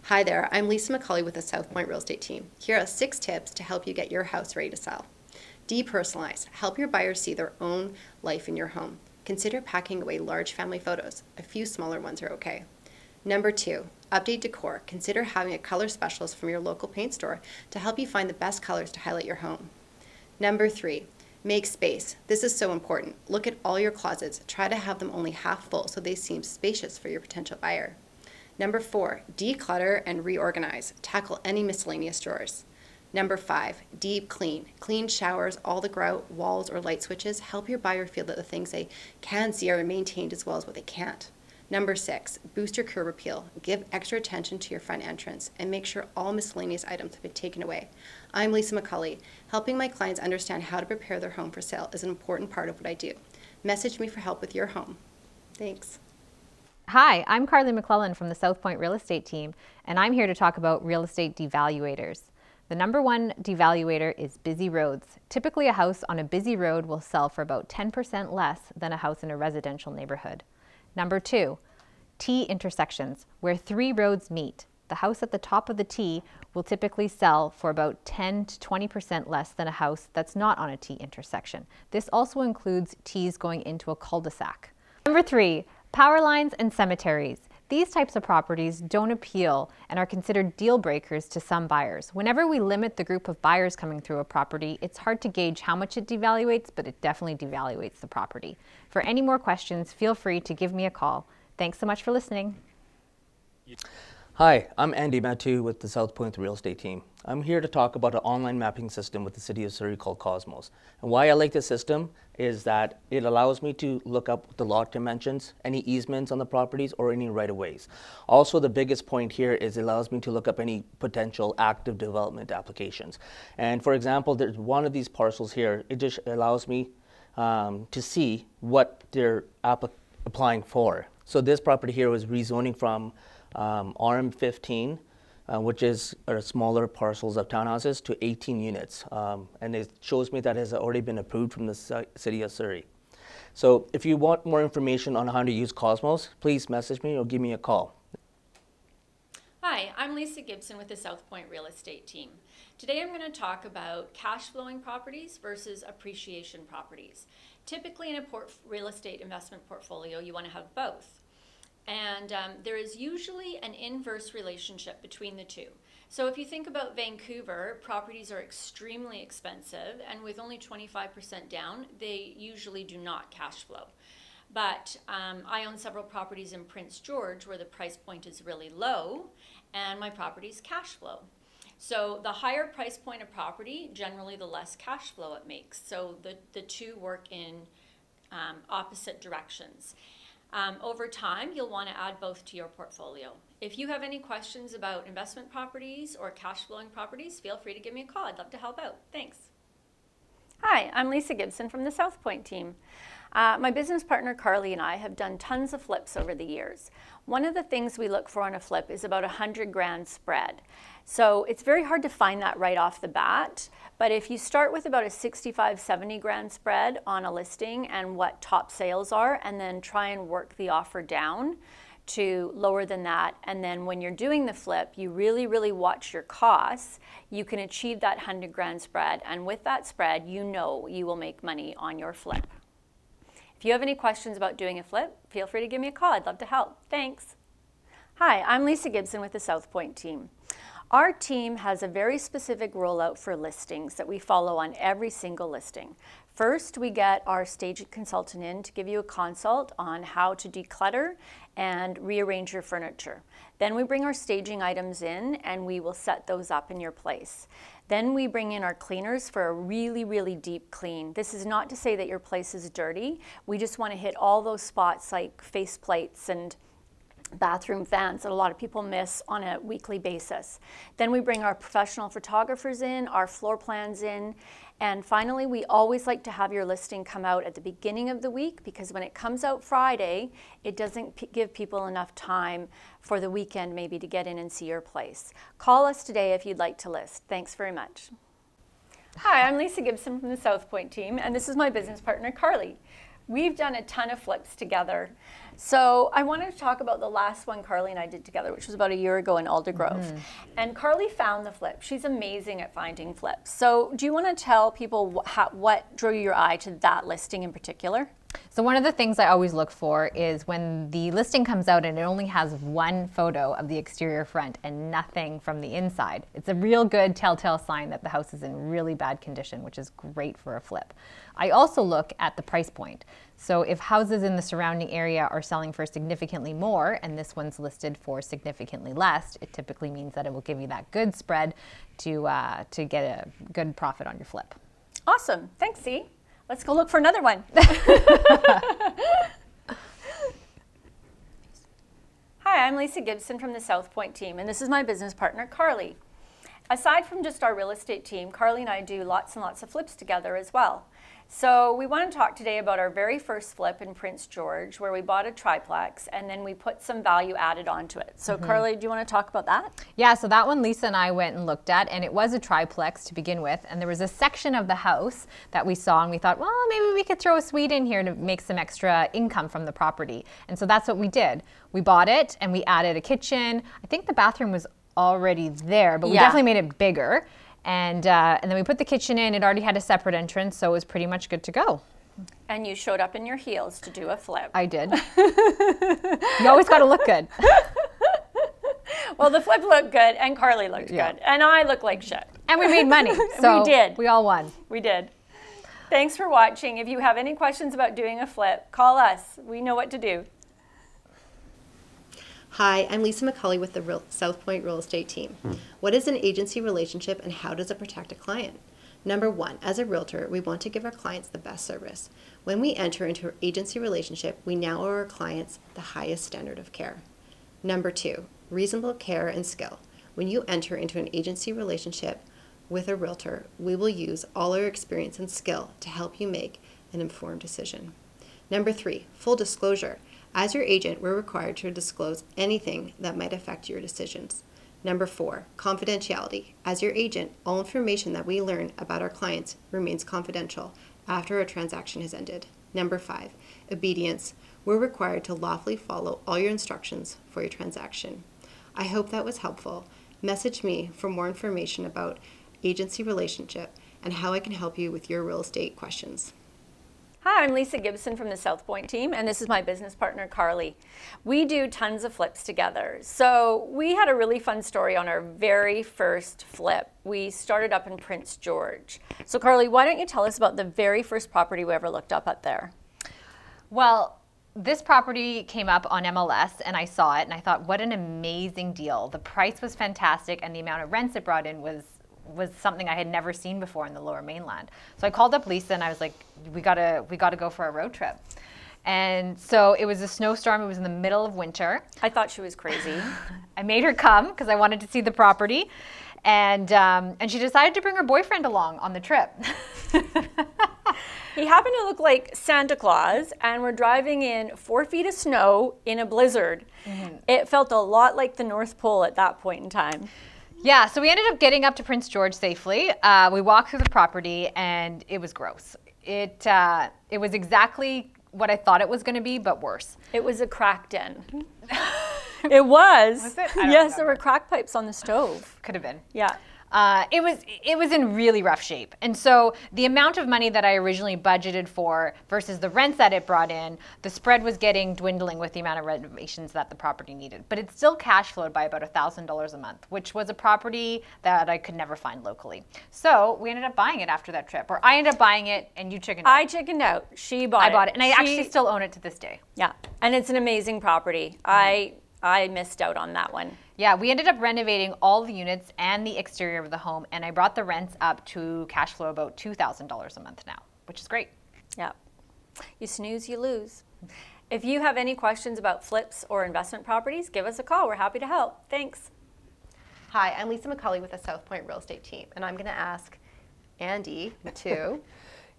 Hi there, I'm Lisa McCauley with the South Point Real Estate Team. Here are 6 tips to help you get your house ready to sell. Depersonalize. Help your buyers see their own life in your home. Consider packing away large family photos. A few smaller ones are okay. Number 2, update decor. Consider having a color specialist from your local paint store to help you find the best colors to highlight your home. Number 3, make space. This is so important. Look at all your closets. Try to have them only half full so they seem spacious for your potential buyer. Number 4, declutter and reorganize. Tackle any miscellaneous drawers. Number 5, deep clean. Clean showers, all the grout, walls, or light switches. Help your buyer feel that the things they can see are maintained as well as what they can't. Number 6, boost your curb appeal. Give extra attention to your front entrance and make sure all miscellaneous items have been taken away. I'm Lisa McCauley. Helping my clients understand how to prepare their home for sale is an important part of what I do. Message me for help with your home. Thanks. Hi, I'm Carly McClellan from the South Point Real Estate Team, and I'm here to talk about real estate devaluators. The number one devaluator is busy roads. Typically, a house on a busy road will sell for about 10% less than a house in a residential neighborhood. Number 2, T intersections, where 3 roads meet. The house at the top of the T will typically sell for about 10 to 20% less than a house that's not on a T intersection. This also includes T's going into a cul-de-sac. Number 3, power lines and cemeteries. These types of properties don't appeal and are considered deal breakers to some buyers. Whenever we limit the group of buyers coming through a property, it's hard to gauge how much it devaluates, but it definitely devaluates the property. For any more questions, feel free to give me a call. Thanks so much for listening. Hi, I'm Andy Matthew with the South Point Real Estate Team. I'm here to talk about an online mapping system with the City of Surrey called Cosmos. And why I like this system is that it allows me to look up the lot dimensions, any easements on the properties, or any right-of-ways. Also, the biggest point here is it allows me to look up any potential active development applications. And for example, there's one of these parcels here. It just allows me to see what they're applying for. So this property here was rezoning from RM15, which is smaller parcels of townhouses, to 18 units. And it shows me that it has already been approved from the City of Surrey. So if you want more information on how to use Cosmos, please message me or give me a call. Hi, I'm Lisa Gibson with the South Point Real Estate Team. Today I'm going to talk about cash flowing properties versus appreciation properties. Typically in a real estate investment portfolio, you want to have both. And there is usually an inverse relationship between the two. So if you think about Vancouver, properties are extremely expensive, and with only 25% down, they usually do not cash flow. But I own several properties in Prince George where the price point is really low, and my properties cash flow. So the higher price point of property, generally the less cash flow it makes. So the two work in opposite directions. Over time, you'll want to add both to your portfolio. If you have any questions about investment properties or cash flowing properties, feel free to give me a call. I'd love to help out. Thanks. Hi, I'm Lisa Gibson from the South Point Team. My business partner Carly and I have done tons of flips over the years. One of the things we look for on a flip is about $100,000 spread. So it's very hard to find that right off the bat, but if you start with about a $65,000-$70,000 spread on a listing and what top sales are, and then try and work the offer down to lower than that, and then when you're doing the flip, you really watch your costs, you can achieve that $100,000 spread, and with that spread, you know you will make money on your flip. If you have any questions about doing a flip, feel free to give me a call. I'd love to help. Thanks. Hi, I'm Lisa Gibson with the South Point Team. Our team has a very specific rollout for listings that we follow on every single listing. First, we get our staging consultant in to give you a consult on how to declutter and rearrange your furniture. Then we bring our staging items in and we will set those up in your place. Then we bring in our cleaners for a really deep clean. This is not to say that your place is dirty. We just want to hit all those spots like face plates and bathroom fans that a lot of people miss on a weekly basis. Then we bring our professional photographers in, our floor plans in, and finally we always like to have your listing come out at the beginning of the week, because when it comes out Friday, it doesn't give people enough time for the weekend maybe to get in and see your place. Call us today if you'd like to list. Thanks very much. Hi, I'm Lisa Gibson from the South Point Team, and this is my business partner Carly. We've done a ton of flips together. So I wanted to talk about the last one Carly and I did together, which was about a year ago in Aldergrove. And Carly found the flip. She's amazing at finding flips. So do you want to tell people what drew your eye to that listing in particular? So one of the things I always look for is when the listing comes out and it only has one photo of the exterior front and nothing from the inside. It's a real good telltale sign that the house is in really bad condition, which is great for a flip. I also look at the price point. So if houses in the surrounding area are selling for significantly more and this one's listed for significantly less, it typically means that it will give you that good spread to get a good profit on your flip. Awesome. Thanks, C. Let's go look for another one. Hi, I'm Lisa Gibson from the South Point team, and this is my business partner, Carly. Aside from just our real estate team, Carly and I do lots and lots of flips together as well. So we want to talk today about our very first flip in Prince George, where we bought a triplex and then we put some value added onto it. So Carly, do you want to talk about that? Yeah, so that one Lisa and I went and looked at, and it was a triplex to begin with, and there was a section of the house that we saw and we thought, well, maybe we could throw a suite in here to make some extra income from the property. And so that's what we did. We bought it and we added a kitchen. I think the bathroom was already there, but we definitely made it bigger. And then we put the kitchen in. It already had a separate entrance, so it was pretty much good to go. And you showed up in your heels to do a flip. I did. You always got to look good. Well, the flip looked good, and Carly looked good, and I look like shit. And we made money, so we did. We all won. We did. Thanks for watching. If you have any questions about doing a flip, call us. We know what to do. Hi, I'm Lisa McCauley with the South Point Real Estate team. What is an agency relationship and how does it protect a client? Number one, as a realtor, we want to give our clients the best service. When we enter into an agency relationship, we now owe our clients the highest standard of care. Number two, reasonable care and skill. When you enter into an agency relationship with a realtor, we will use all our experience and skill to help you make an informed decision. Number three, full disclosure. As your agent, we're required to disclose anything that might affect your decisions. Number four, confidentiality. As your agent, all information that we learn about our clients remains confidential after a transaction has ended. Number five, obedience. We're required to lawfully follow all your instructions for your transaction. I hope that was helpful. Message me for more information about agency relationship and how I can help you with your real estate questions. Hi, I'm Lisa Gibson from the South Point team, and this is my business partner, Carly. We do tons of flips together. So we had a really fun story on our very first flip. We started up in Prince George. So Carly, why don't you tell us about the very first property we ever looked up there? Well, this property came up on MLS and I saw it and I thought, what an amazing deal. The price was fantastic and the amount of rents it brought in was something I had never seen before in the Lower Mainland. So I called up Lisa and I was like, we gotta go for a road trip. And so it was a snowstorm. It was in the middle of winter. I thought she was crazy. I made her come because I wanted to see the property. And she decided to bring her boyfriend along on the trip. He happened to look like Santa Claus, and we're driving in 4 feet of snow in a blizzard. It felt a lot like the North Pole at that point in time. Yeah, so we ended up getting up to Prince George safely. We walked through the property and it was gross. It was exactly what I thought it was going to be, but worse. It was a crack den. It was. Was it? Yes, there were crack pipes on the stove. Could have been. Yeah. It was in really rough shape. And so the amount of money that I originally budgeted for versus the rents that it brought in, the spread was dwindling with the amount of renovations that the property needed. But it still cash flowed by about $1,000 a month, which was a property that I could never find locally. So we ended up buying it after that trip. Or I ended up buying it and you chickened out. I chickened out. She bought it. I bought it. And I actually still own it to this day. Yeah. And it's an amazing property. I missed out on that one. Yeah, we ended up renovating all the units and the exterior of the home, and I brought the rents up to cash flow about $2,000 a month now, which is great. Yeah. You snooze, you lose. If you have any questions about flips or investment properties, give us a call. We're happy to help. Thanks. Hi, I'm Lisa McCauley with the South Point Real Estate team, and I'm going to ask Andy too.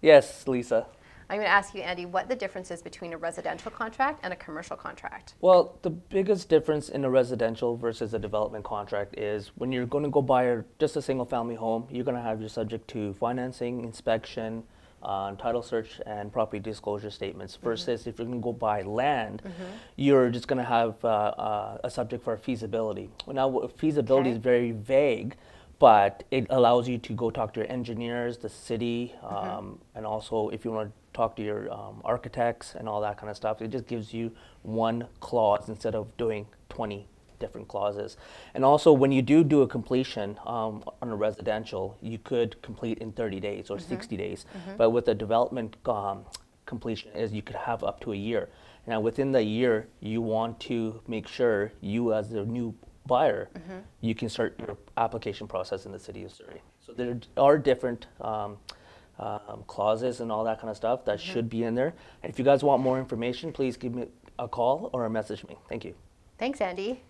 Yes, Lisa. I'm going to ask you, Andy, what the difference is between a residential contract and a commercial contract. Well, the biggest difference in a residential versus a development contract is when you're going to go buy just a single family home, you're going to have your subject to financing, inspection, title search and property disclosure statements versus if you're going to go buy land, you're just going to have a subject for feasibility. Well, now, feasibility is very vague, but it allows you to go talk to your engineers, the city, and also if you want to talk to your architects and all that kind of stuff. It just gives you one clause instead of doing 20 different clauses. And also when you do a completion on a residential, you could complete in 30 days or 60 days. But with a development completion is you could have up to a year. Now within the year, you want to make sure you as the new buyer, you can start your application process in the city of Surrey. So there are different clauses and all that kind of stuff that should be in there. And if you guys want more information, please give me a call or a message me. Thank you. Thanks, Andy.